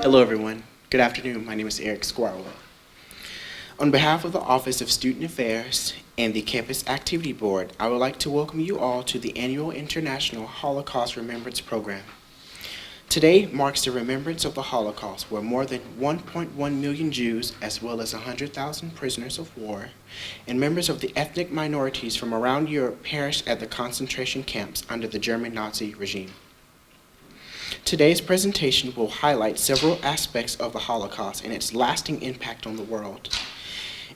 Hello everyone. Good afternoon. My name is Eric Squirrel. On behalf of the Office of Student Affairs and the Campus Activity Board, I would like to welcome you all to the annual International Holocaust Remembrance Program. Today marks the remembrance of the Holocaust, where more than 1.1 million Jews, as well as 100,000 prisoners of war, and members of the ethnic minorities from around Europe perished at the concentration camps under the German Nazi regime. Today's presentation will highlight several aspects of the Holocaust and its lasting impact on the world.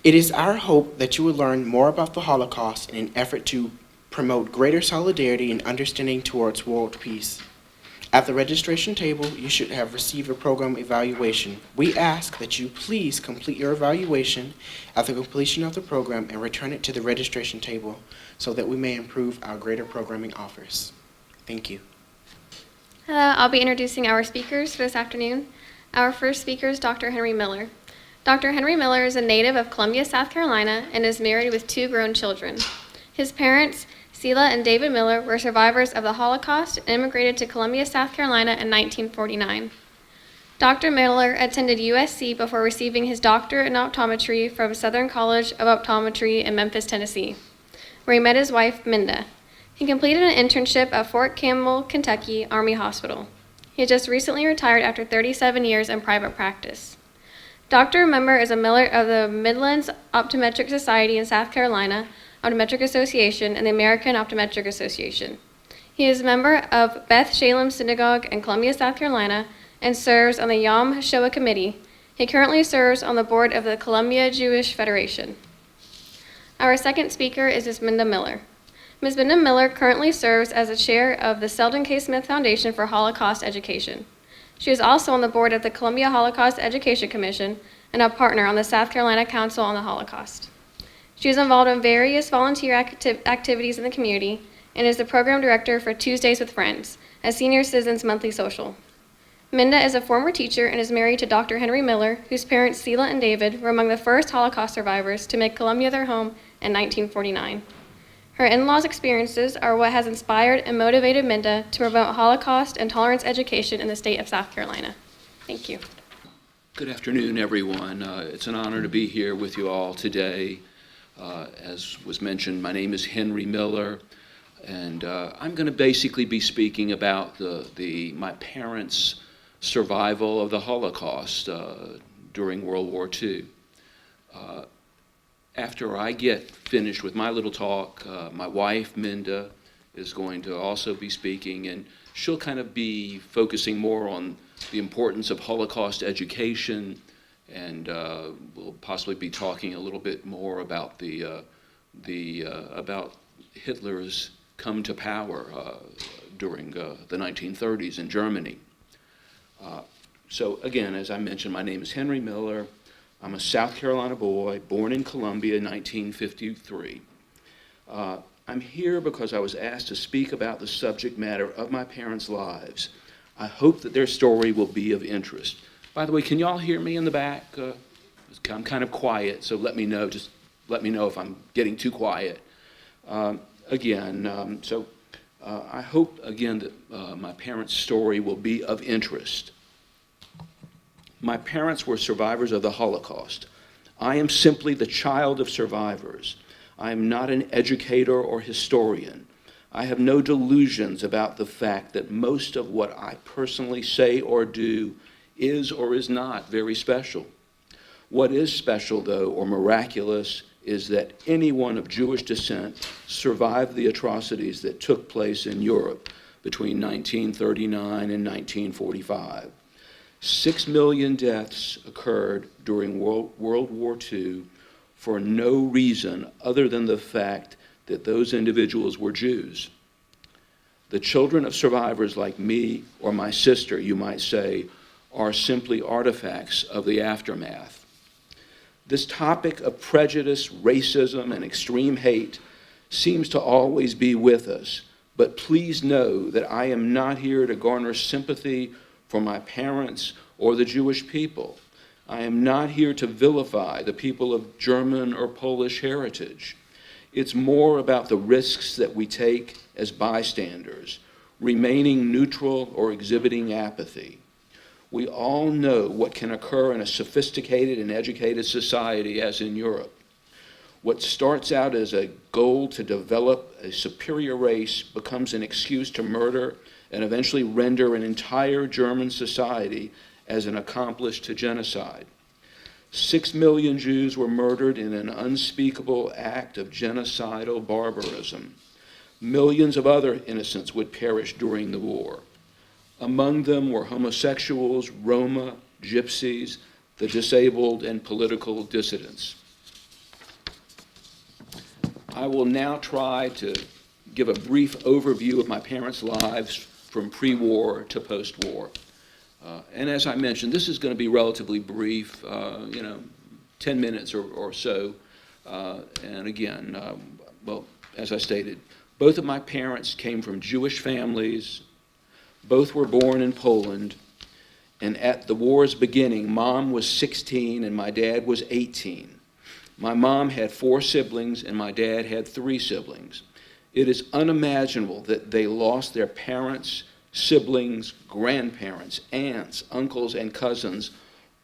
It is our hope that you will learn more about the Holocaust in an effort to promote greater solidarity and understanding towards world peace. At the registration table, you should have received a program evaluation. We ask that you please complete your evaluation at the completion of the program and return it to the registration table so that we may improve our greater programming offers. Thank you. Hello, I'll be introducing our speakers for this afternoon. Our first speaker is Dr. Henry Miller. Dr. Henry Miller is a native of Colombia, South Carolina, and is married with 2 grown children. His parents, Sheila and David Miller, were survivors of the Holocaust and immigrated to Colombia, South Carolina in 1949. Dr. Miller attended USC before receiving his doctorate in optometry from Southern College of Optometry in Memphis, Tennessee, where he met his wife, Minda. He completed an internship at Fort Campbell, Kentucky Army Hospital. He just recently retired after 37 years in private practice. Dr. Member is a member of the Midlands Optometric Society in South Carolina, Optometric Association, and the American Optometric Association. He is a member of Beth Shalem Synagogue in Columbia, South Carolina, and serves on the Yom HaShoah Committee. He currently serves on the board of the Columbia Jewish Federation. Our second speaker is Ms. Minda Miller. Ms. Minda Miller currently serves as the chair of the Selden K. Smith Foundation for Holocaust Education. She is also on the board of the Columbia Holocaust Education Commission and a partner on the South Carolina Council on the Holocaust. She is involved in various volunteer activities in the community and is the program director for Tuesdays with Friends, a senior citizens monthly social. Minda is a former teacher and is married to Dr. Henry Miller, whose parents, Sheila and David, were among the first Holocaust survivors to make Columbia their home in 1949. Her in-laws' experiences are what has inspired and motivated Minda to promote Holocaust and tolerance education in the state of South Carolina. Thank you. Good afternoon, everyone. It's an honor to be here with you all today. As was mentioned, my name is Henry Miller, and I'm going to basically be speaking about my parents' survival of the Holocaust during World War II. After I get finished with my little talk, my wife, Minda, is going to also be speaking, and she'll kind of be focusing more on the importance of Holocaust education, and we'll possibly be talking a little bit more about about Hitler's come to power during the 1930s in Germany. So again, as I mentioned, my name is Henry Miller. I'm a South Carolina boy, born in Columbia in 1953. I'm here because I was asked to speak about the subject matter of my parents' lives. I hope that their story will be of interest. By the way, can y'all hear me in the back? I'm kind of quiet, so let me know. Just let me know if I'm getting too quiet. I hope, again, that my parents' story will be of interest. My parents were survivors of the Holocaust. I am simply the child of survivors. I am not an educator or historian. I have no delusions about the fact that most of what I personally say or do is or is not very special. What is special, though, or miraculous, is that anyone of Jewish descent survived the atrocities that took place in Europe between 1939 and 1945. 6 million deaths occurred during World War II for no reason other than the fact that those individuals were Jews. The children of survivors like me or my sister, you might say, are simply artifacts of the aftermath. This topic of prejudice, racism, and extreme hate seems to always be with us, but please know that I am not here to garner sympathy for my parents or the Jewish people. I am not here to vilify the people of German or Polish heritage. It's more about the risks that we take as bystanders, remaining neutral or exhibiting apathy. We all know what can occur in a sophisticated and educated society as in Europe. What starts out as a goal to develop a superior race becomes an excuse to murder and eventually render an entire German society as an accomplice to genocide. 6 million Jews were murdered in an unspeakable act of genocidal barbarism. Millions of other innocents would perish during the war. Among them were homosexuals, Roma, gypsies, the disabled, and political dissidents. I will now try to give a brief overview of my parents' lives from pre-war to post-war. And as I mentioned, this is going to be relatively brief, 10 minutes or so. And again, well, as I stated, both of my parents came from Jewish families. Both were born in Poland. And at the war's beginning, Mom was 16 and my dad was 18. My mom had 4 siblings and my dad had 3 siblings. It is unimaginable that they lost their parents, siblings, grandparents, aunts, uncles, and cousins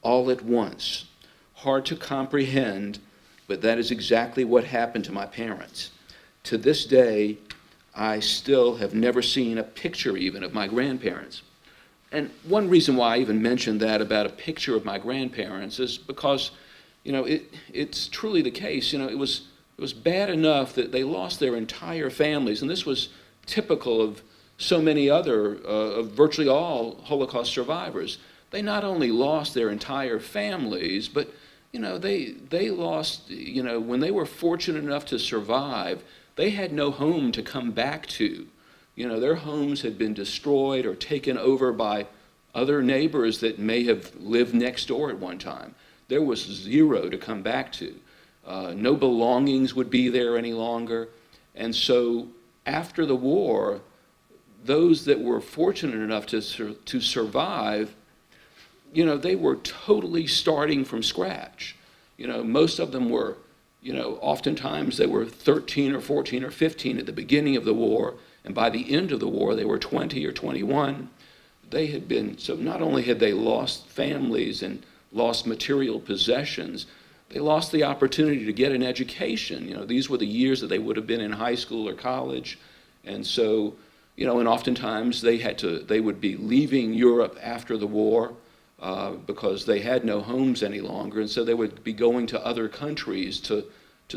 all at once. Hard to comprehend, but that is exactly what happened to my parents. To this day, I still have never seen a picture even of my grandparents. And one reason why I even mentioned that about a picture of my grandparents is because, it's truly the case. It was bad enough that they lost their entire families, and this was typical of so many other, of virtually all Holocaust survivors. They not only lost their entire families, but they lost, when they were fortunate enough to survive, they had no home to come back to. Their homes had been destroyed or taken over by other neighbors that may have lived next door at one time. There was zero to come back to. No belongings would be there any longer. And so after the war, those that were fortunate enough to survive, they were totally starting from scratch. Most of them were, oftentimes they were 13 or 14 or 15 at the beginning of the war, and by the end of the war, they were 20 or 21. So not only had they lost families and lost material possessions, they lost the opportunity to get an education. These were the years that they would have been in high school or college. And so, and oftentimes they would be leaving Europe after the war because they had no homes any longer. And so they would be going to other countries to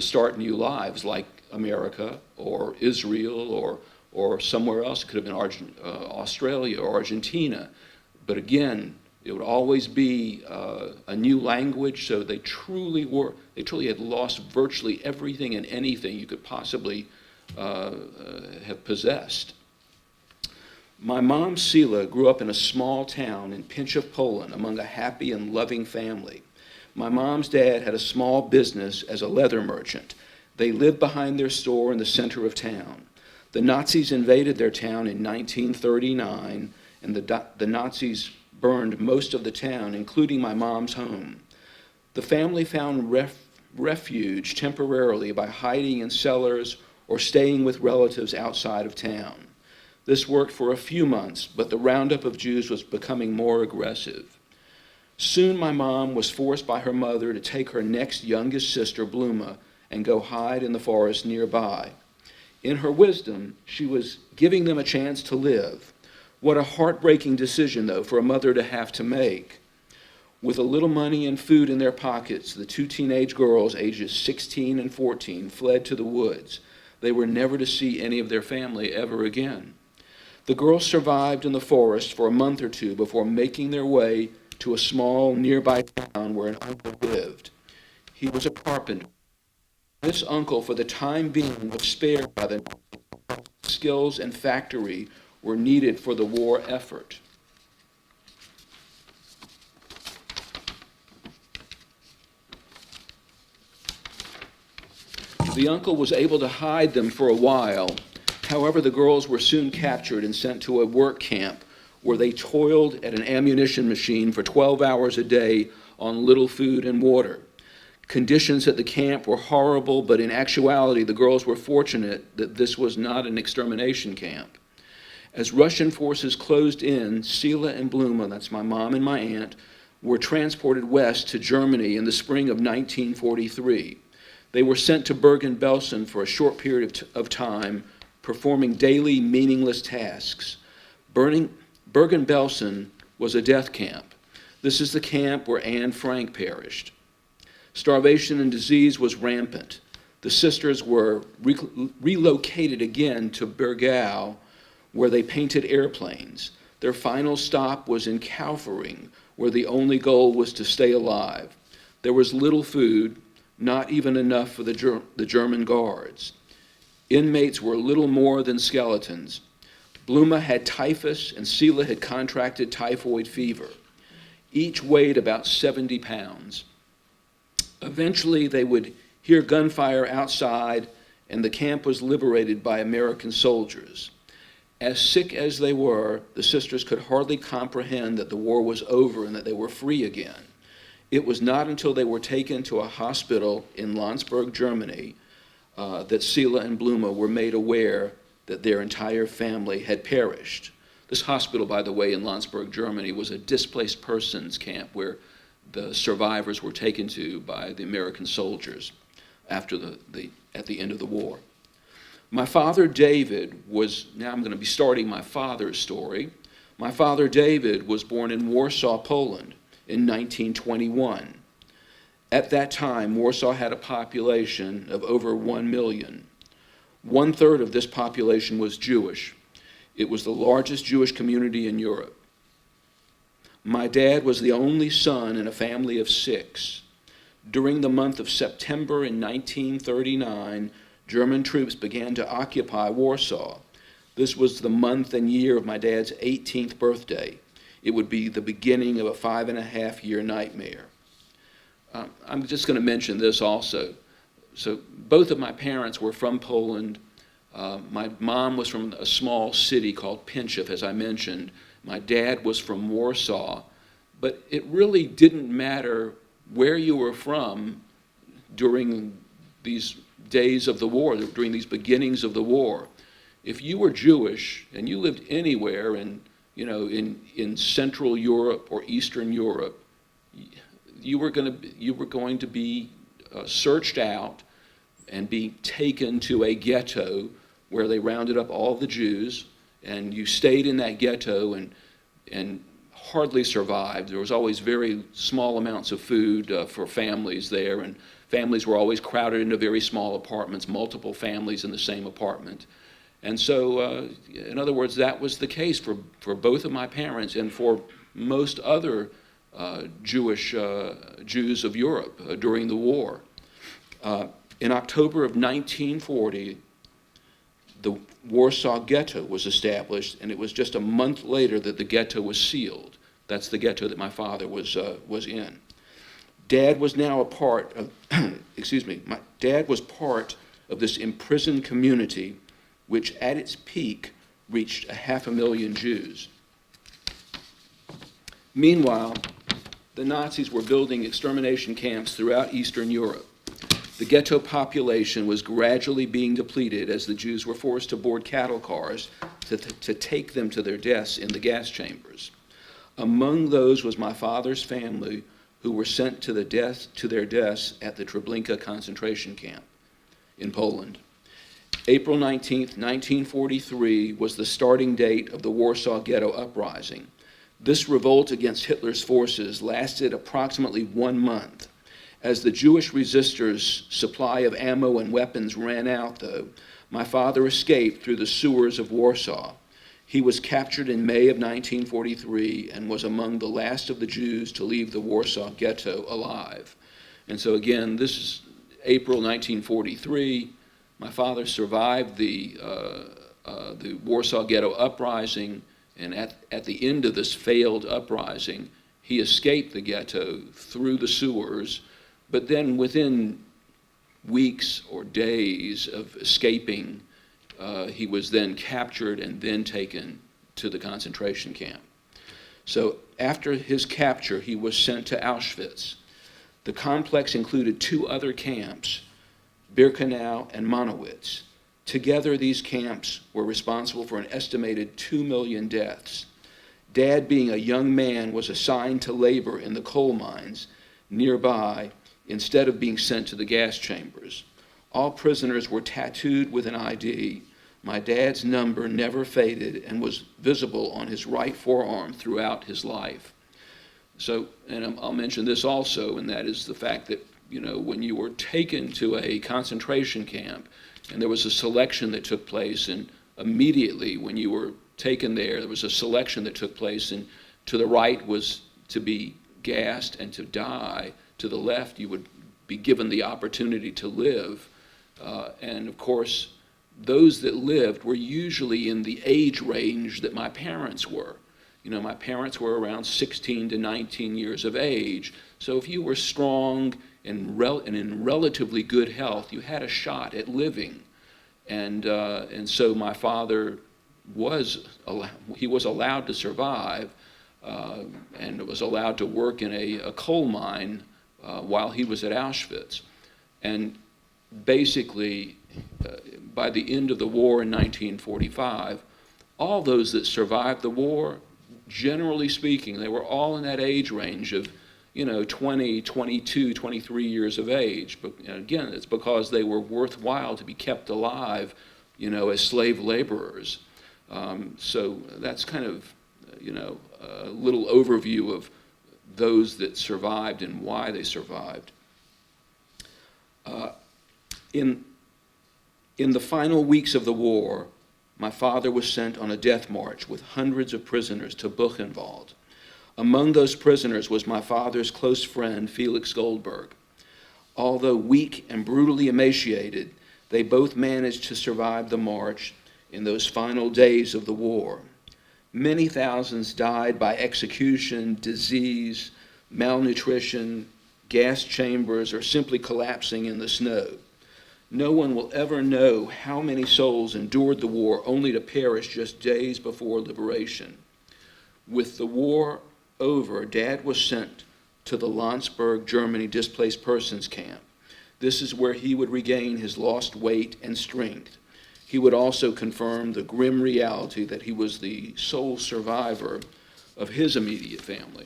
start new lives, like America or Israel or somewhere else. It could have been Australia or Argentina. But again, it would always be a new language, so they truly had lost virtually everything and anything you could possibly have possessed. My mom, Sila, grew up in a small town in Pinchów, Poland, among a happy and loving family. My mom's dad had a small business as a leather merchant. They lived behind their store in the center of town. The Nazis invaded their town in 1939, and the Nazis burned most of the town, including my mom's home. The family found refuge temporarily by hiding in cellars or staying with relatives outside of town. This worked for a few months, but the roundup of Jews was becoming more aggressive. Soon my mom was forced by her mother to take her next youngest sister, Bluma, and go hide in the forest nearby. In her wisdom, she was giving them a chance to live. What a heartbreaking decision, though, for a mother to have to make. With a little money and food in their pockets, the 2 teenage girls, ages 16 and 14, fled to the woods. They were never to see any of their family ever again. The girls survived in the forest for a month or 2 before making their way to a small nearby town where an uncle lived. He was a carpenter. This uncle, for the time being, was spared by the skills and factory were needed for the war effort. The uncle was able to hide them for a while. However, the girls were soon captured and sent to a work camp where they toiled at an ammunition machine for 12 hours a day on little food and water. Conditions at the camp were horrible, but in actuality, the girls were fortunate that this was not an extermination camp. As Russian forces closed in, Sila and Bluma, that's my mom and my aunt, were transported west to Germany in the spring of 1943. They were sent to Bergen-Belsen for a short period of time, performing daily meaningless tasks. Bergen-Belsen was a death camp. This is the camp where Anne Frank perished. Starvation and disease was rampant. The sisters were relocated again to Bergau, where they painted airplanes. Their final stop was in Kaufering, where the only goal was to stay alive. There was little food, not even enough for the German guards. Inmates were little more than skeletons. Bluma had typhus and Sila had contracted typhoid fever. Each weighed about 70 pounds. Eventually, they would hear gunfire outside, and the camp was liberated by American soldiers. As sick as they were, the sisters could hardly comprehend that the war was over and that they were free again. It was not until they were taken to a hospital in Landsberg, Germany, that Sila and Bluma were made aware that their entire family had perished. This hospital, by the way, in Landsberg, Germany, was a displaced persons camp where the survivors were taken to by the American soldiers after at the end of the war. My father, David, now I'm going to be starting my father's story. My father, David, was born in Warsaw, Poland in 1921. At that time, Warsaw had a population of over 1 million. 1/3 of this population was Jewish. It was the largest Jewish community in Europe. My dad was the only son in a family of 6. During the month of September in 1939, German troops began to occupy Warsaw. This was the month and year of my dad's 18th birthday. It would be the beginning of a 5.5-year nightmare. I'm just going to mention this also. So both of my parents were from Poland. My mom was from a small city called Pińczów, as I mentioned. My dad was from Warsaw. But it really didn't matter where you were from during these days of the war, during these beginnings of the war. If you were Jewish and you lived anywhere in Central Europe or Eastern Europe, you were going to be searched out and be taken to a ghetto where they rounded up all the Jews, and you stayed in that ghetto and hardly survived. There was always very small amounts of food for families there, and families were always crowded into very small apartments, multiple families in the same apartment. And so, in other words, that was the case for both of my parents and for most other Jews of Europe during the war. In October of 1940, the Warsaw Ghetto was established, and it was just a month later that the ghetto was sealed. That's the ghetto that my father was in. Dad was now a part of, my dad was part of this imprisoned community, which at its peak reached 500,000 Jews. Meanwhile, the Nazis were building extermination camps throughout Eastern Europe. The ghetto population was gradually being depleted as the Jews were forced to board cattle cars to take them to their deaths in the gas chambers. Among those was my father's family, who were sent to their deaths at the Treblinka concentration camp in Poland. April 19th, 1943 was the starting date of the Warsaw Ghetto Uprising. This revolt against Hitler's forces lasted approximately 1 month. As the Jewish resistors' supply of ammo and weapons ran out, though, my father escaped through the sewers of Warsaw. He was captured in May of 1943 and was among the last of the Jews to leave the Warsaw Ghetto alive. And so again, this is April 1943. My father survived the Warsaw Ghetto Uprising, and at the end of this failed uprising, he escaped the ghetto through the sewers. But then within weeks or days of escaping, he was then captured and then taken to the concentration camp. So after his capture, he was sent to Auschwitz. The complex included 2 other camps, Birkenau and Monowitz. Together, these camps were responsible for an estimated 2 million deaths. Dad, being a young man, was assigned to labor in the coal mines nearby instead of being sent to the gas chambers. All prisoners were tattooed with an ID. My dad's number never faded and was visible on his right forearm throughout his life. So, and I'll mention this also, and that is the fact that, when you were taken to a concentration camp, and there was a selection that took place, and immediately when you were taken there was a selection that took place, and to the right was to be gassed and to die. To the left, you would be given the opportunity to live. And of course, those that lived were usually in the age range that my parents were. My parents were around 16 to 19 years of age. So if you were strong and in relatively good health, you had a shot at living. And so my father was allowed to survive, and was allowed to work in a coal mine while he was at Auschwitz. And basically, by the end of the war in 1945, all those that survived the war, generally speaking, they were all in that age range of 20, 22, 23 years of age. But again, it's because they were worthwhile to be kept alive, as slave laborers. So that's kind of, a little overview of those that survived and why they survived. In the final weeks of the war, my father was sent on a death march with hundreds of prisoners to Buchenwald. Among those prisoners was my father's close friend, Felix Goldberg. Although weak and brutally emaciated, they both managed to survive the march in those final days of the war. Many thousands died by execution, disease, malnutrition, gas chambers, or simply collapsing in the snow. No one will ever know how many souls endured the war only to perish just days before liberation. With the war over, Dad was sent to the Landsberg, Germany displaced persons camp. This is where he would regain his lost weight and strength. He would also confirm the grim reality that he was the sole survivor of his immediate family.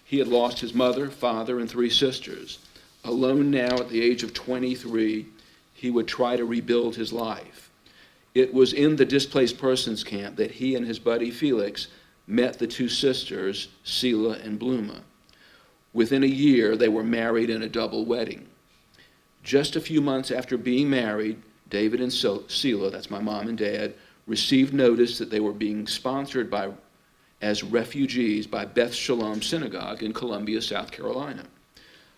He had lost his mother, father, and 3 sisters. Alone now at the age of 23, he would try to rebuild his life. It was in the displaced persons camp that he and his buddy Felix met the 2 sisters, Sela and Bluma. Within a year, they were married in a double wedding. Just a few months after being married, David and Sela, that's my mom and dad, received notice that they were being sponsored as refugees by Beth Shalom Synagogue in Colombia, South Carolina.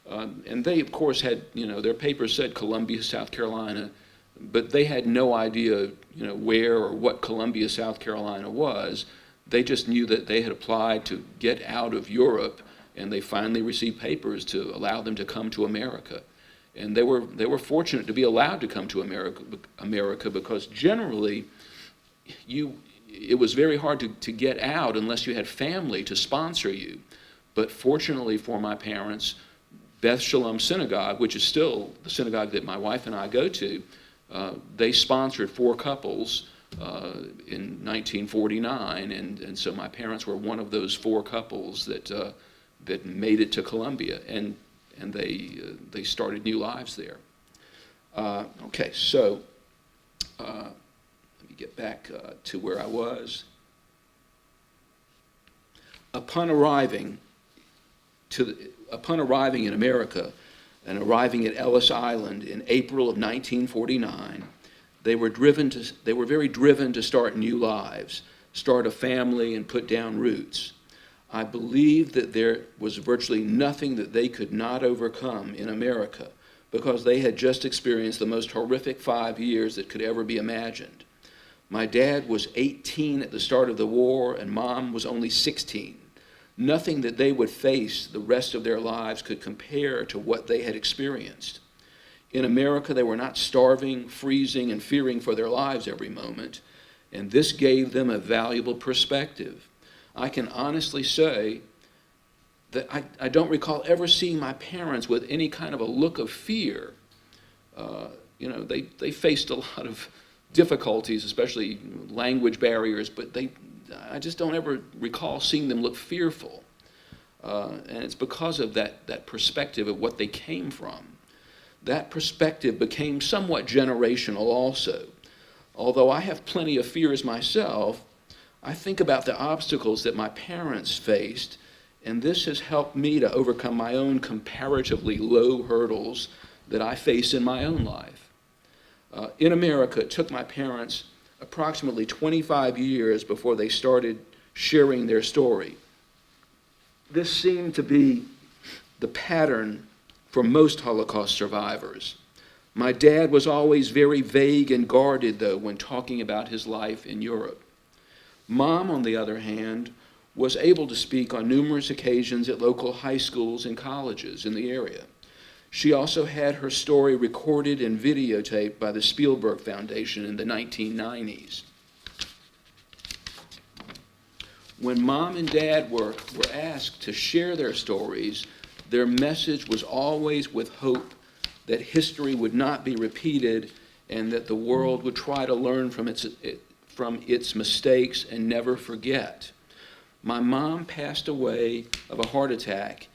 And they, of course, had, their papers said Columbia, South Carolina, but they had no idea, where or what Columbia, South Carolina was. They just knew that they had applied to get out of Europe, and they finally received papers to allow them to come to America. And they were fortunate to be allowed to come to America because generally, it was very hard to get out unless you had family to sponsor you. But fortunately for my parents, Beth Shalom Synagogue, which is still the synagogue that my wife and I go to, they sponsored 4 couples in 1949, and so my parents were one of those 4 couples that made it to Colombia, and they started new lives there. Okay, so let me get back to where I was. Upon arriving in America and arriving at Ellis Island in April of 1949, they were very driven to start new lives, start a family, and put down roots. I believe that there was virtually nothing that they could not overcome in America because they had just experienced the most horrific 5 years that could ever be imagined. My dad was 18 at the start of the war, and Mom was only 16. Nothing that they would face the rest of their lives could compare to what they had experienced. In America, they were not starving, freezing, and fearing for their lives every moment, and this gave them a valuable perspective. I can honestly say that I don't recall ever seeing my parents with any kind of a look of fear. They faced a lot of difficulties, especially language barriers, but I just don't ever recall seeing them look fearful. And it's because of that perspective of what they came from. That perspective became somewhat generational also. Although I have plenty of fears myself, I think about the obstacles that my parents faced, and this has helped me to overcome my own comparatively low hurdles that I face in my own life. In America, it took my parents approximately 25 years before they started sharing their story. This seemed to be the pattern for most Holocaust survivors. My dad was always very vague and guarded, though, when talking about his life in Europe. Mom, on the other hand, was able to speak on numerous occasions at local high schools and colleges in the area. She also had her story recorded and videotaped by the Spielberg Foundation in the 1990s. When Mom and Dad were asked to share their stories, their message was always with hope that history would not be repeated and that the world would try to learn from its mistakes and never forget. My mom passed away of a heart attack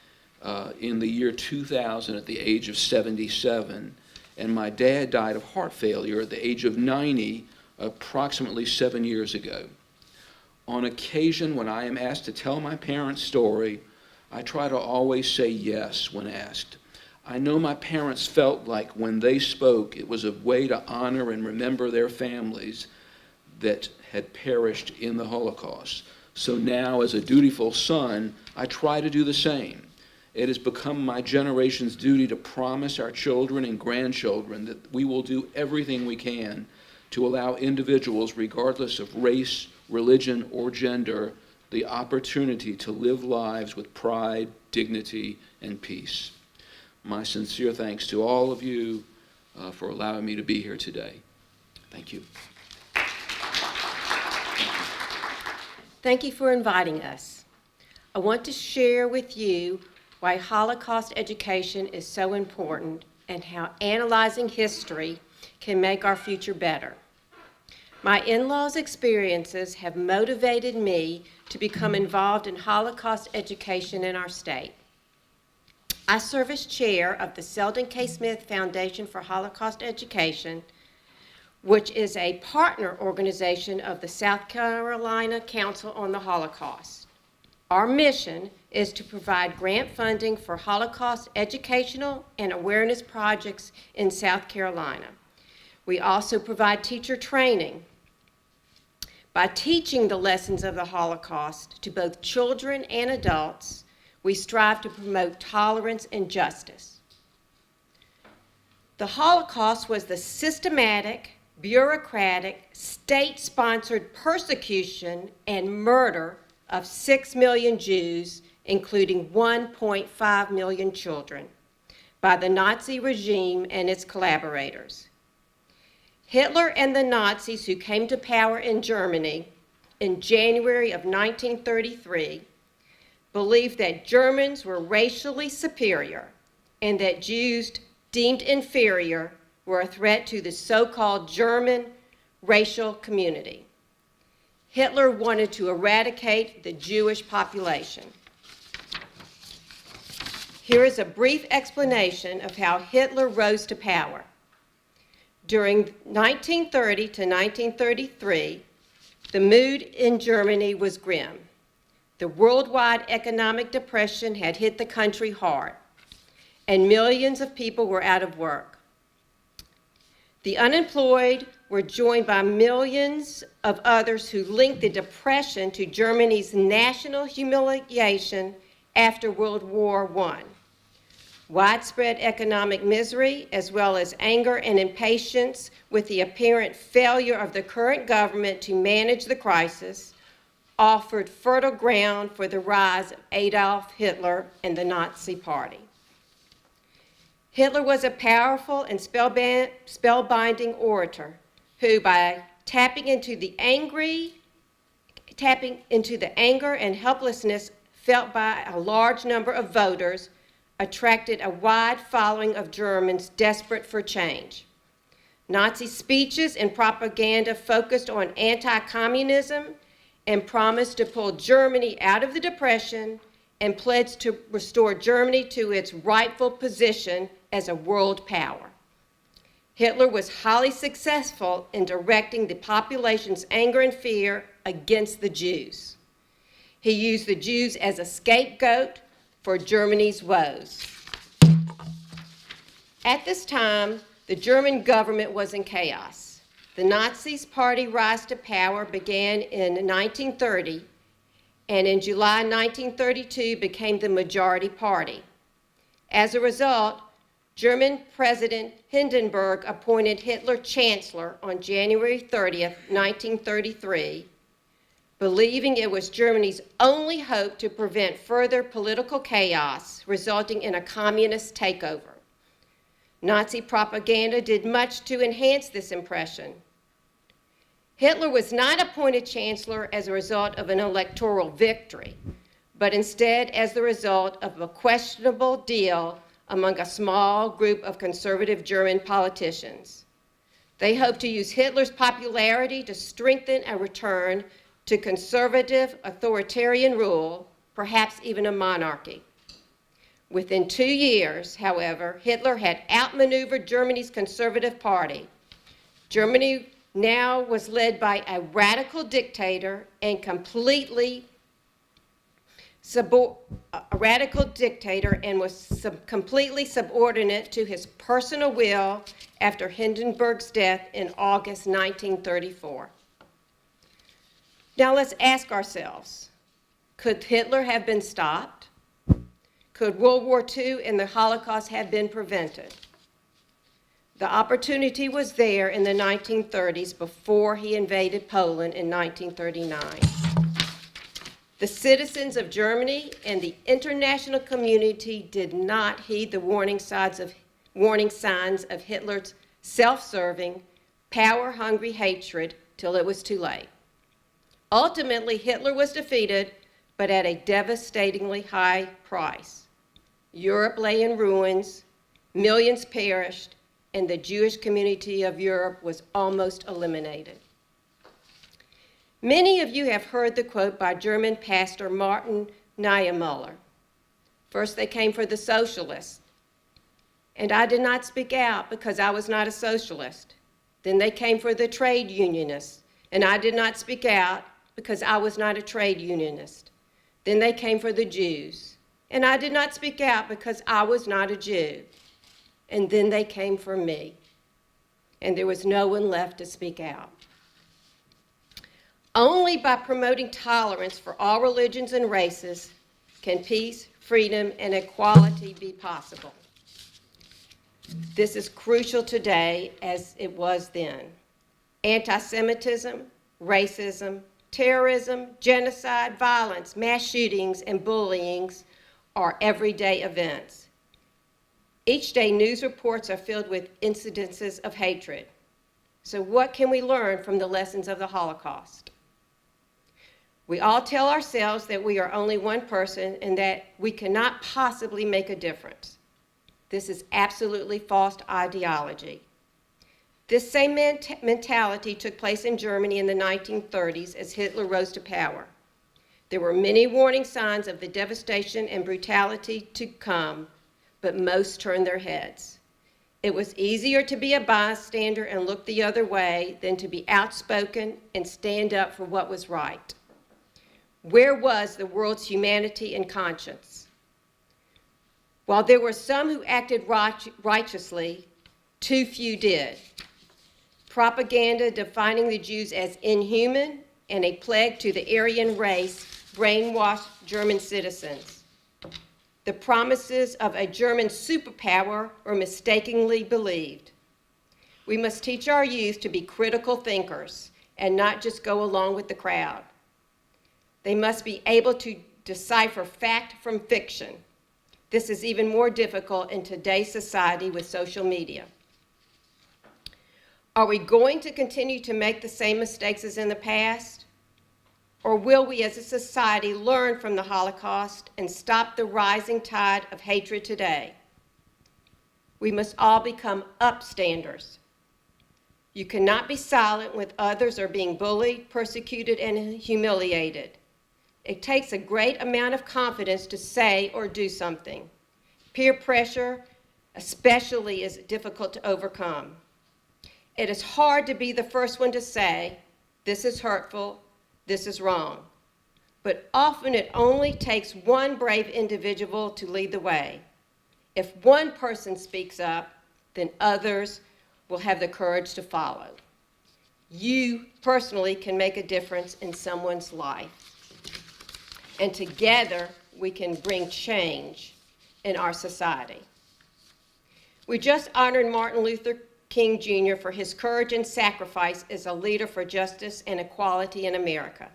in the year 2000 at the age of 77, and my dad died of heart failure at the age of 90 approximately 7 years ago. On occasion, when I am asked to tell my parents' story, I try to always say yes when asked. I know my parents felt like when they spoke, it was a way to honor and remember their families that had perished in the Holocaust. So now, as a dutiful son, I try to do the same. It has become my generation's duty to promise our children and grandchildren that we will do everything we can to allow individuals, regardless of race, religion, or gender, the opportunity to live lives with pride, dignity, and peace. My sincere thanks to all of you for allowing me to be here today. Thank you. Thank you for inviting us. I want to share with you why Holocaust education is so important and how analyzing history can make our future better. My in-laws' experiences have motivated me to become involved in Holocaust education in our state. I serve as chair of the Selden K. Smith Foundation for Holocaust Education, which is a partner organization of the South Carolina Council on the Holocaust. Our mission is to provide grant funding for Holocaust educational and awareness projects in South Carolina. We also provide teacher training. By teaching the lessons of the Holocaust to both children and adults, we strive to promote tolerance and justice. The Holocaust was the systematic, bureaucratic, state-sponsored persecution and murder of 6 million Jews, including 1.5 million children, by the Nazi regime and its collaborators. Hitler and the Nazis who came to power in Germany in January of 1933 believed that Germans were racially superior and that Jews deemed inferior were a threat to the so-called German racial community. Hitler wanted to eradicate the Jewish population. Here is a brief explanation of how Hitler rose to power. During 1930 to 1933, the mood in Germany was grim. The worldwide economic depression had hit the country hard, and millions of people were out of work. The unemployed were joined by millions of others who linked the depression to Germany's national humiliation after World War I. Widespread economic misery, as well as anger and impatience with the apparent failure of the current government to manage the crisis, offered fertile ground for the rise of Adolf Hitler and the Nazi Party. Hitler was a powerful and spellbinding orator who, by tapping into the anger and helplessness felt by a large number of voters, attracted a wide following of Germans desperate for change. Nazi speeches and propaganda focused on anti-communism and promised to pull Germany out of the Depression and pledged to restore Germany to its rightful position as a world power. Hitler was highly successful in directing the population's anger and fear against the Jews. He used the Jews as a scapegoat for Germany's woes. At this time, the German government was in chaos. The Nazis' party rise to power began in 1930, and in July 1932 became the majority party. As a result, German President Hindenburg appointed Hitler chancellor on January 30th, 1933, believing it was Germany's only hope to prevent further political chaos resulting in a communist takeover. Nazi propaganda did much to enhance this impression. Hitler was not appointed chancellor as a result of an electoral victory, but instead as the result of a questionable deal among a small group of conservative German politicians. They hoped to use Hitler's popularity to strengthen a return to conservative authoritarian rule, perhaps even a monarchy. Within 2 years, however, Hitler had outmaneuvered Germany's conservative party. Germany now was led by a radical dictator and completely completely subordinate to his personal will after Hindenburg's death in August 1934. Now let's ask ourselves, could Hitler have been stopped? Could World War II and the Holocaust have been prevented? The opportunity was there in the 1930s before he invaded Poland in 1939. The citizens of Germany and the international community did not heed the warning signs of Hitler's self-serving, power-hungry hatred till it was too late. Ultimately, Hitler was defeated, but at a devastatingly high price. Europe lay in ruins, millions perished, and the Jewish community of Europe was almost eliminated. Many of you have heard the quote by German pastor Martin Niemöller. First they came for the socialists, and I did not speak out because I was not a socialist. Then they came for the trade unionists, and I did not speak out because I was not a trade unionist. Then they came for the Jews, and I did not speak out because I was not a Jew. And then they came for me, and there was no one left to speak out. Only by promoting tolerance for all religions and races can peace, freedom, and equality be possible. This is crucial today as it was then. Anti-Semitism, racism, terrorism, genocide, violence, mass shootings, and bullying are everyday events. Each day, news reports are filled with incidences of hatred. So what can we learn from the lessons of the Holocaust? We all tell ourselves that we are only one person and that we cannot possibly make a difference. This is absolutely false ideology. This same mentality took place in Germany in the 1930s as Hitler rose to power. There were many warning signs of the devastation and brutality to come, but most turned their heads. It was easier to be a bystander and look the other way than to be outspoken and stand up for what was right. Where was the world's humanity and conscience? While there were some who acted righteously, too few did. Propaganda defining the Jews as inhuman and a plague to the Aryan race brainwashed German citizens. The promises of a German superpower were mistakenly believed. We must teach our youth to be critical thinkers and not just go along with the crowd. They must be able to decipher fact from fiction. This is even more difficult in today's society with social media. Are we going to continue to make the same mistakes as in the past? Or will we as a society learn from the Holocaust and stop the rising tide of hatred today? We must all become upstanders. You cannot be silent when others are being bullied, persecuted, and humiliated. It takes a great amount of confidence to say or do something. Peer pressure, especially, is difficult to overcome. It is hard to be the first one to say, this is hurtful, this is wrong. But often it only takes one brave individual to lead the way. If one person speaks up, then others will have the courage to follow. You personally can make a difference in someone's life. And together, we can bring change in our society. We just honored Martin Luther King Jr. for his courage and sacrifice as a leader for justice and equality in America.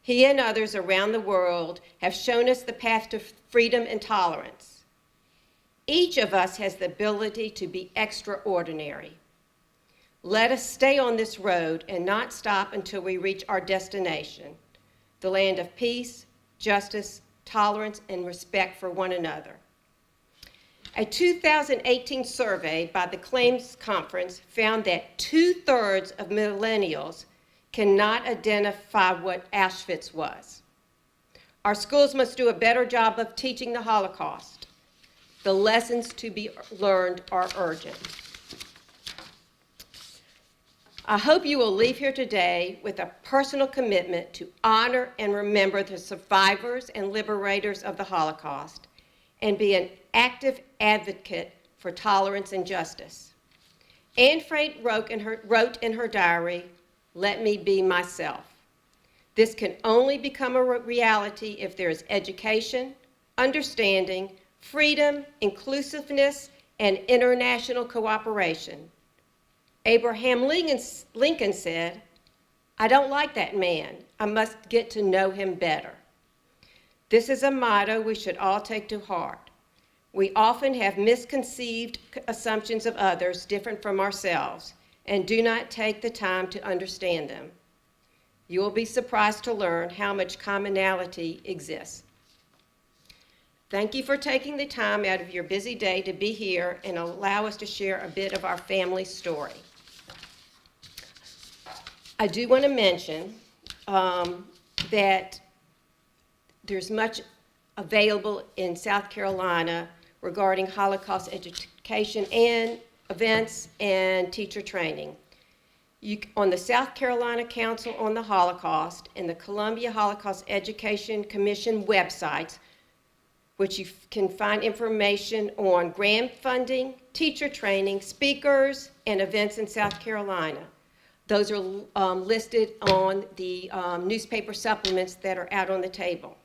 He and others around the world have shown us the path to freedom and tolerance. Each of us has the ability to be extraordinary. Let us stay on this road and not stop until we reach our destination, the land of peace, justice, tolerance, and respect for one another. A 2018 survey by the Claims Conference found that 2/3 of millennials cannot identify what Auschwitz was. Our schools must do a better job of teaching the Holocaust. The lessons to be learned are urgent. I hope you will leave here today with a personal commitment to honor and remember the survivors and liberators of the Holocaust and be an active advocate for tolerance and justice. Anne Frank wrote in her diary, "Let me be myself." This can only become a reality if there is education, understanding, freedom, inclusiveness, and international cooperation. Abraham Lincoln said, "I don't like that man. I must get to know him better." This is a motto we should all take to heart. We often have misconceived assumptions of others different from ourselves and do not take the time to understand them. You will be surprised to learn how much commonality exists. Thank you for taking the time out of your busy day to be here and allow us to share a bit of our family story. I do want to mention that there's much available in South Carolina regarding Holocaust education and events and teacher training. On the South Carolina Council on the Holocaust and the Colombia Holocaust Education Commission websites, which you can find information on grant funding, teacher training, speakers, and events in South Carolina. Those are listed on the newspaper supplements that are out on the table.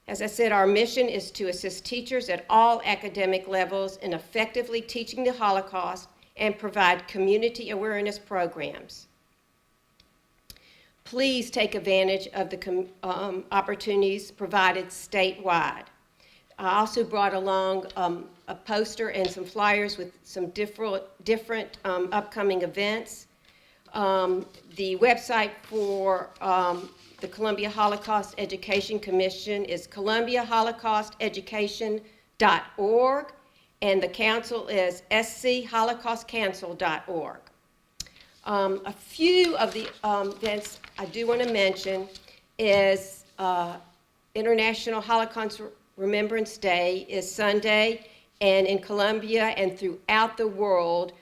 As I said, our mission is to assist teachers at all academic levels in effectively teaching the Holocaust and provide community awareness programs. Please take advantage of the opportunities provided statewide. I also brought along a poster and some flyers with some different upcoming events. The website for the Columbia Holocaust Education Commission is columbiaholocaust.education.org, and the council is scholocaustcouncil.org. A few of the events I do want to mention is International Holocaust Remembrance Day is Sunday, and in Colombia and throughout the world,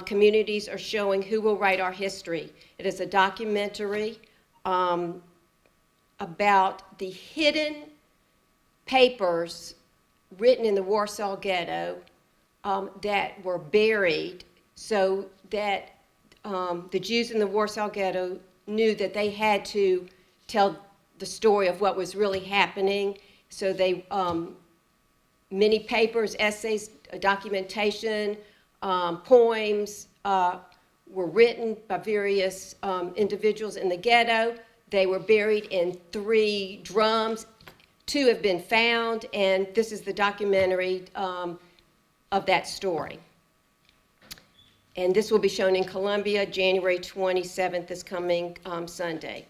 communities are showing Who Will Write Our History. It is a documentary about the hidden papers written in the Warsaw Ghetto that were buried so that the Jews in the Warsaw Ghetto knew that they had to tell the story of what was really happening. So they, many papers, essays, documentation, poems were written by various individuals in the ghetto. They were buried in 3 drums. 2 have been found, and this is the documentary of that story. And this will be shown in Colombia, January 27th, this coming Sunday.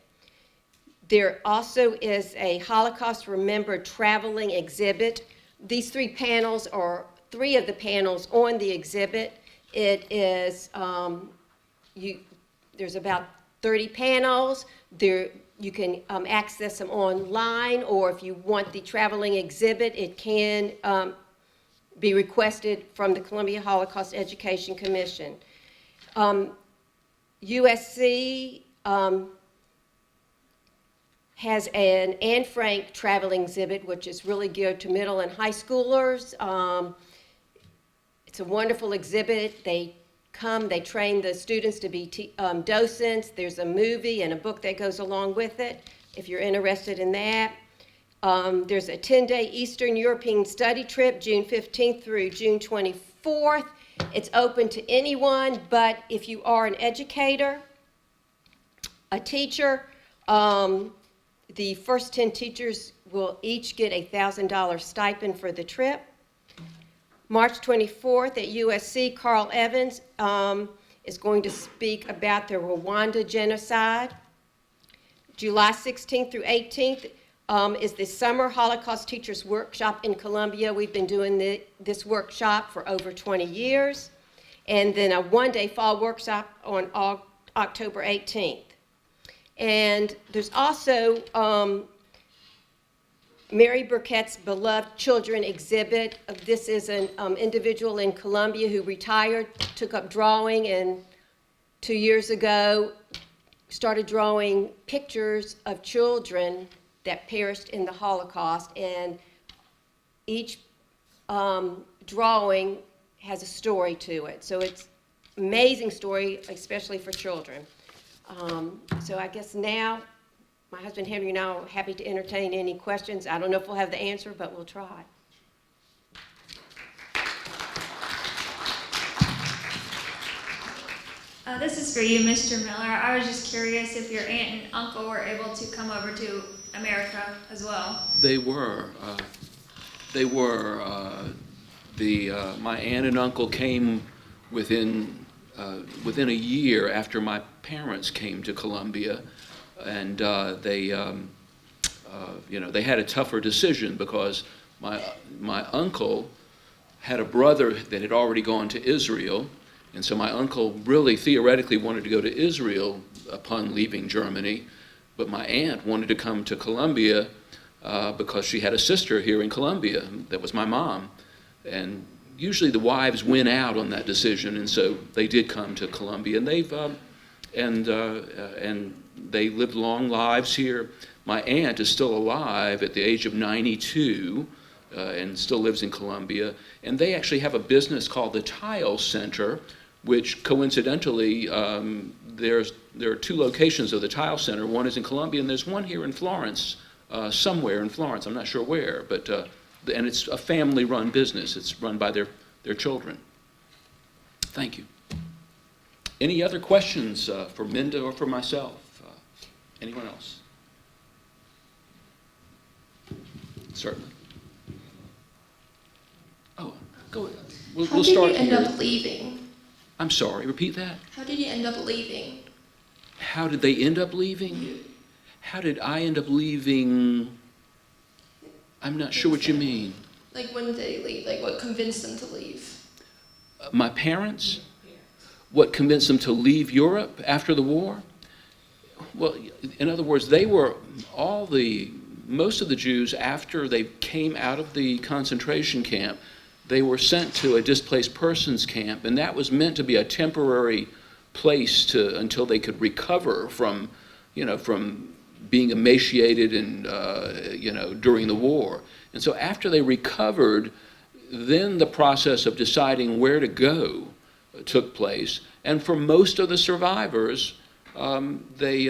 There also is a Holocaust Remembered traveling exhibit. These 3 panels are 3 of the panels on the exhibit. It is there's about 30 panels. You can access them online, or if you want the traveling exhibit, it can be requested from the Columbia Holocaust Education Commission. USC has an Anne Frank traveling exhibit, which is really geared to middle and high schoolers. It's a wonderful exhibit. They train the students to be docents. There's a movie and a book that goes along with it, if you're interested in that. There's a 10-day Eastern European study trip, June 15th through June 24th. It's open to anyone, but if you are an educator, a teacher, the first 10 teachers will each get a $1,000 stipend for the trip. March 24th at USC, Carl Evans is going to speak about the Rwanda genocide. July 16th through 18th is the Summer Holocaust Teachers Workshop in Colombia. We've been doing this workshop for over 20 years. And then a one-day fall workshop on October 18th. And there's also Mary Burkett's Beloved Children exhibit. This is an individual in Colombia who retired, took up drawing, and 2 years ago started drawing pictures of children that perished in the Holocaust. And each drawing has a story to it. So it's an amazing story, especially for children. So I guess now, my husband Henry and I are happy to entertain any questions. I don't know if we'll have the answer, but we'll try. This is for you, Mr. Miller. I was just curious if your aunt and uncle were able to come over to America as well. They were. My aunt and uncle came within a year after my parents came to Colombia, and they had a tougher decision because my uncle had a brother that had already gone to Israel, and so my uncle really theoretically wanted to go to Israel upon leaving Germany, but my aunt wanted to come to Colombia because she had a sister here in Colombia that was my mom, and usually the wives win out on that decision, and so they did come to Colombia, and they lived long lives here. My aunt is still alive at the age of 92 and still lives in Colombia, and they actually have a business called the Tile Center, which coincidentally there are two locations of the Tile Center. One is in Colombia, and there's one here in Florence, somewhere in Florence. I'm not sure where, but and it's a family-run business. It's run by their children. Thank you. Any other questions for Minda or for myself? Anyone else? Certainly. Oh, go ahead. We'll start here. How did you end up leaving? I'm sorry, repeat that. How did you end up leaving? How did they end up leaving? How did I end up leaving? I'm not sure what you mean. Like, when did they leave? Like, what convinced them to leave? My parents? What convinced them to leave Europe after the war? Well, in other words, most of the Jews, after they came out of the concentration camp, they were sent to a displaced persons camp, and that was meant to be a temporary place until they could recover from being emaciated and during the war. And so after they recovered, then the process of deciding where to go took place. And for most of the survivors, they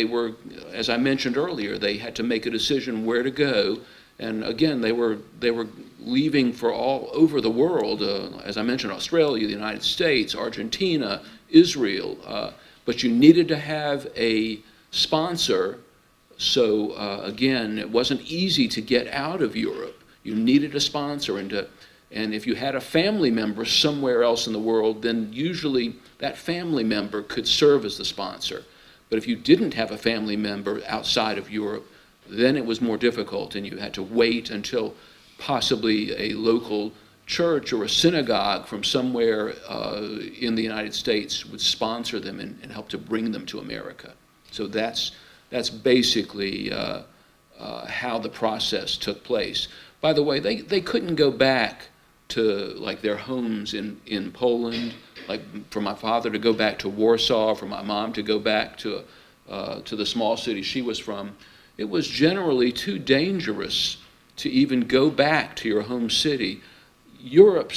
were, as I mentioned earlier, they had to make a decision where to go. And again, they were leaving for all over the world, as I mentioned, Australia, the United States, Argentina, Israel. But you needed to have a sponsor. So again, it wasn't easy to get out of Europe. You needed a sponsor, and if you had a family member somewhere else in the world, then usually that family member could serve as the sponsor. But if you didn't have a family member outside of Europe, then it was more difficult, and you had to wait until possibly a local church or a synagogue from somewhere in the United States would sponsor them and help to bring them to America. So that's basically how the process took place. By the way, they couldn't go back to like their homes in Poland, like for my father to go back to Warsaw, for my mom to go back to the small city she was from. It was generally too dangerous to even go back to your home city. Europe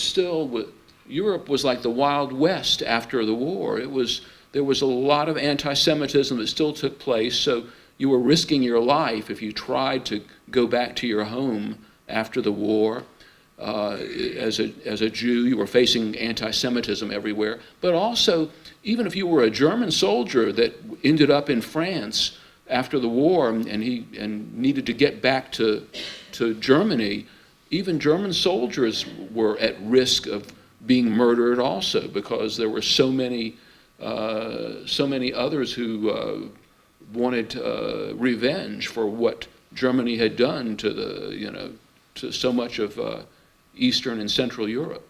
was like the Wild West after the war. There was a lot of anti-Semitism that still took place, so you were risking your life if you tried to go back to your home after the war. As a Jew, you were facing anti-Semitism everywhere. But also, even if you were a German soldier that ended up in France after the war and needed to get back to Germany, even German soldiers were at risk of being murdered also, because there were so many others who wanted revenge for what Germany had done to so much of Eastern and Central Europe.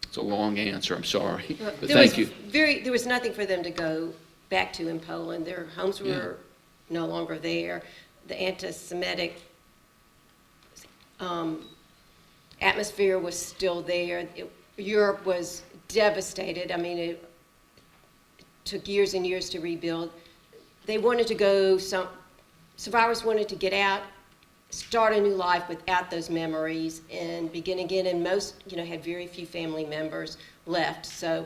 It's a long answer, I'm sorry, but thank you. There was nothing for them to go back to in Poland. Their homes were no longer there. The anti-Semitic atmosphere was still there. Europe was devastated. I mean, it took years and years to rebuild. They wanted to go, survivors wanted to get out, start a new life without those memories and begin again, and most, had very few family members left. So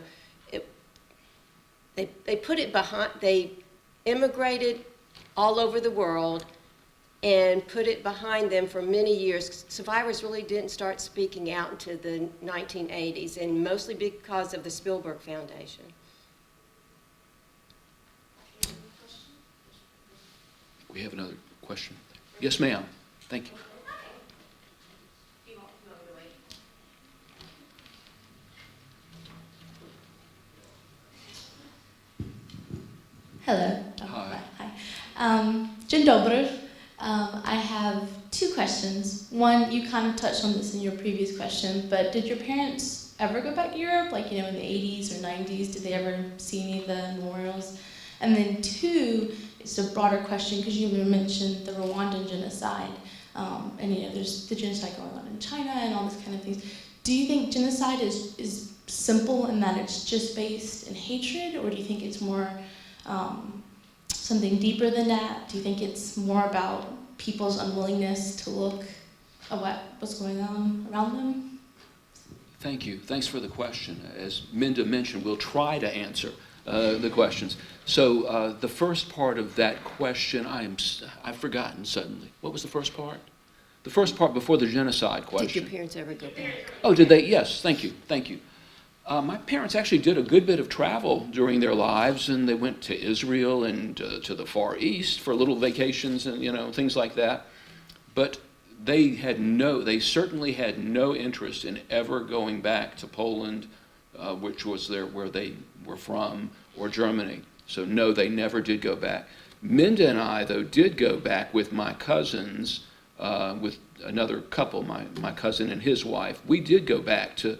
they put it behind, they immigrated all over the world and put it behind them for many years. Survivors really didn't start speaking out until the 1980s, and mostly because of the Spielberg Foundation. We have another question. Yes, ma'am. Thank you. Hello. Hi. Hi. Dzień dobry. I have two questions. One, you kind of touched on this in your previous question, but did your parents ever go back to Europe, like, in the 80s or 90s? Did they ever see any of the memorials? And then two, it's a broader question, because you mentioned the Rwandan genocide, and there's the genocide going on in China and all this kind of things. Do you think genocide is simple in that it's just based in hatred, or do you think it's more something deeper than that? Do you think it's more about people's unwillingness to look at what's going on around them? Thank you. Thanks for the question. As Minda mentioned, we'll try to answer the questions. So the first part of that question, I've forgotten suddenly. What was the first part? The first part before the genocide question. Did your parents ever go back? Oh, did they? Yes. Thank you. Thank you. My parents actually did a good bit of travel during their lives, and they went to Israel and to the Far East for little vacations and things like that. But they certainly had no interest in ever going back to Poland, which was where they were from, or Germany. So no, they never did go back. Minda and I, though, did go back with my cousins, with another couple, my cousin and his wife. We did go back to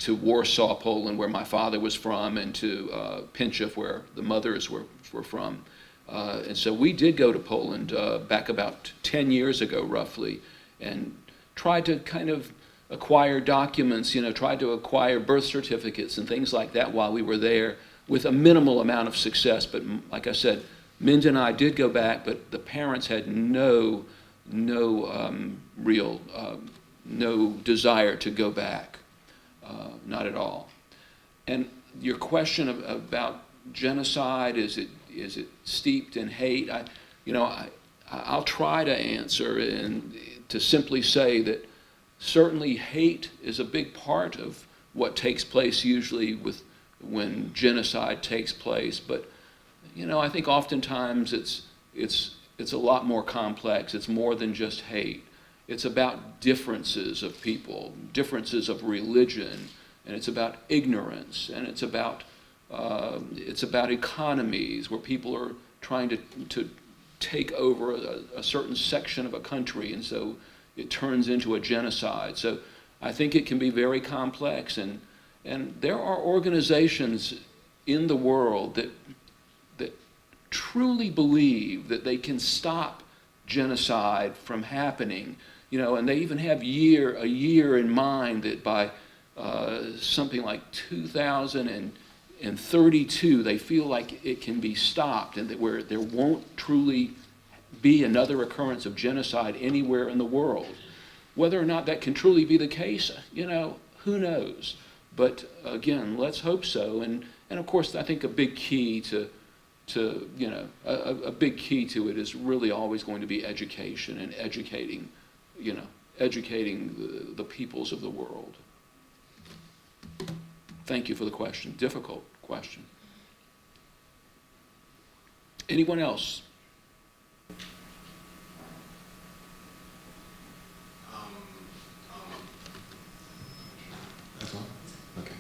Warsaw, Poland, where my father was from, and to Pińczów, where the mothers were from. And so we did go to Poland back about 10 years ago, roughly, and tried to kind of acquire documents, tried to acquire birth certificates and things like that while we were there, with a minimal amount of success. But like I said, Minda and I did go back, but the parents had no desire to go back. Not at all. And your question about genocide, is it steeped in hate? I'll try to answer and to simply say that certainly hate is a big part of what takes place usually when genocide takes place. But I think oftentimes it's a lot more complex. It's more than just hate. It's about differences of people, differences of religion, and it's about ignorance, and it's about economies where people are trying to take over a certain section of a country, and so it turns into a genocide. So I think it can be very complex, and there are organizations in the world that truly believe that they can stop genocide from happening, and they even have a year in mind that by something like 2032, they feel like it can be stopped, and that where there won't truly be another occurrence of genocide anywhere in the world. Whether or not that can truly be the case, who knows? But again, let's hope so. And of course, I think a big key to a big key to it is really always going to be education and educating the peoples of the world. Thank you for the question. Difficult question. Anyone else? That's all? Okay.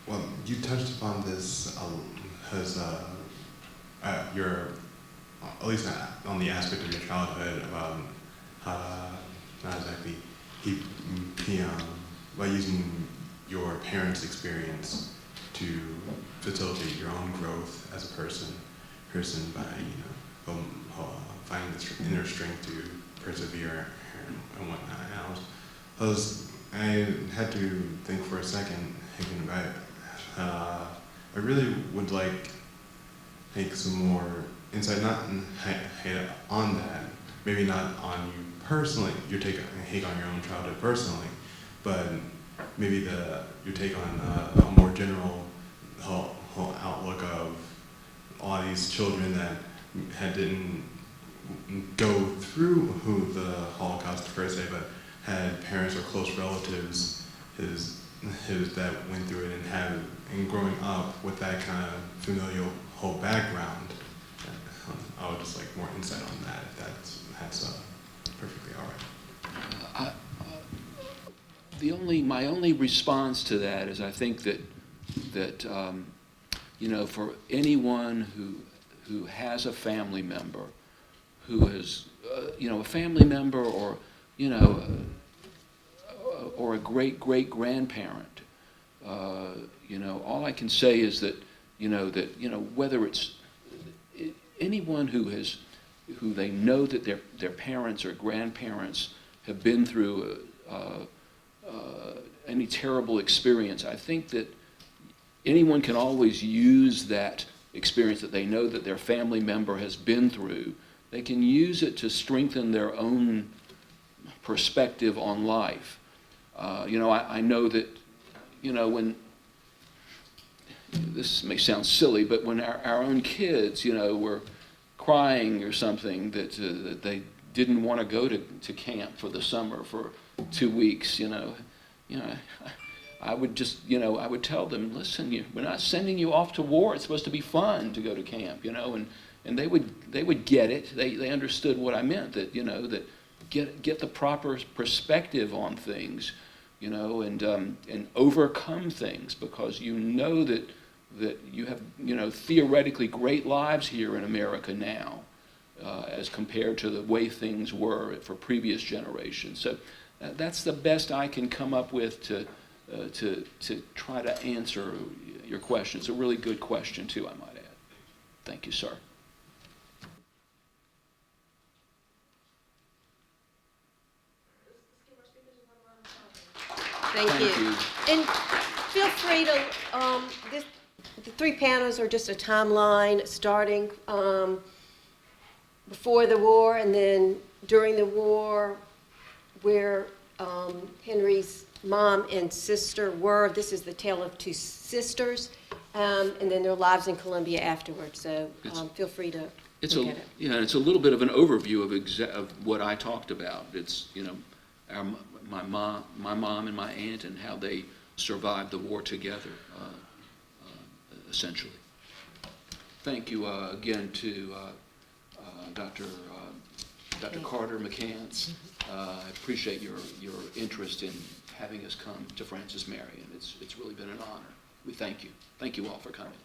Well, you touched upon this as your, at least on the aspect of your childhood, about how not exactly by using your parents' experience to facilitate your own growth as a person by finding the inner strength to persevere and whatnot. I had to think for a second, thinking about it. I really would like some more insight, not on that, maybe not on you personally, your take on your own childhood personally, but maybe your take on a more general whole outlook of all these children that didn't go through the Holocaust per se, but had parents or close relatives his that went through it, and growing up with that kind of familial whole background. I would just like more insight on that, if that's perfectly all right. My only response to that is I think that for anyone who has a family member who is a family member or or a great-great-grandparent, all I can say is that whether it's anyone who they know that their parents or grandparents have been through any terrible experience, I think that anyone can always use that experience that they know that their family member has been through. They can use it to strengthen their own perspective on life. I know that, when, this may sound silly, but when our own kids, were crying or something that they didn't want to go to camp for the summer for 2 weeks, I would just, I would tell them, listen, we're not sending you off to war. It's supposed to be fun to go to camp, and they would get it. They understood what I meant, that that get the proper perspective on things, and overcome things, because that you have theoretically great lives here in America now, as compared to the way things were for previous generations. So that's the best I can come up with to try to answer your question. It's a really good question too, I might add. Thank you, sir. Thank you. And feel free to, the 3 panels are just a timeline starting before the war and then during the war, where Henry's mom and sister were. This is the tale of 2 sisters, and then their lives in Colombia afterwards. So feel free to look at it. Yeah, it's a little bit of an overview of what I talked about. It's my mom and my aunt, and how they survived the war together, essentially. Thank you again to Dr. Carter McCants. I appreciate your interest in having us come to Francis Marion. It's really been an honor. We thank you. Thank you all for coming.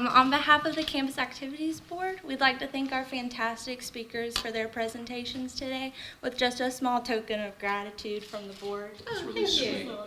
On behalf of the Campus Activities Board, we'd like to thank our fantastic speakers for their presentations today with just a small token of gratitude from the board. It's really thank sweet. you.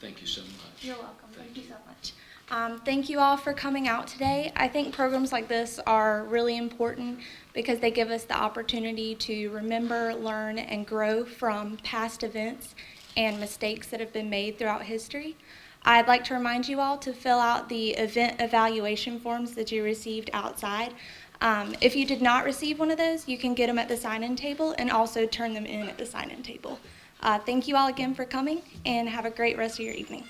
Thank you so much. You're welcome. Thank you so much. Thank you all for coming out today. I think programs like this are really important because they give us the opportunity to remember, learn, and grow from past events and mistakes that have been made throughout history. I'd like to remind you all to fill out the event evaluation forms that you received outside. If you did not receive one of those, you can get them at the sign-in table and also turn them in at the sign-in table. Thank you all again for coming, and have a great rest of your evening.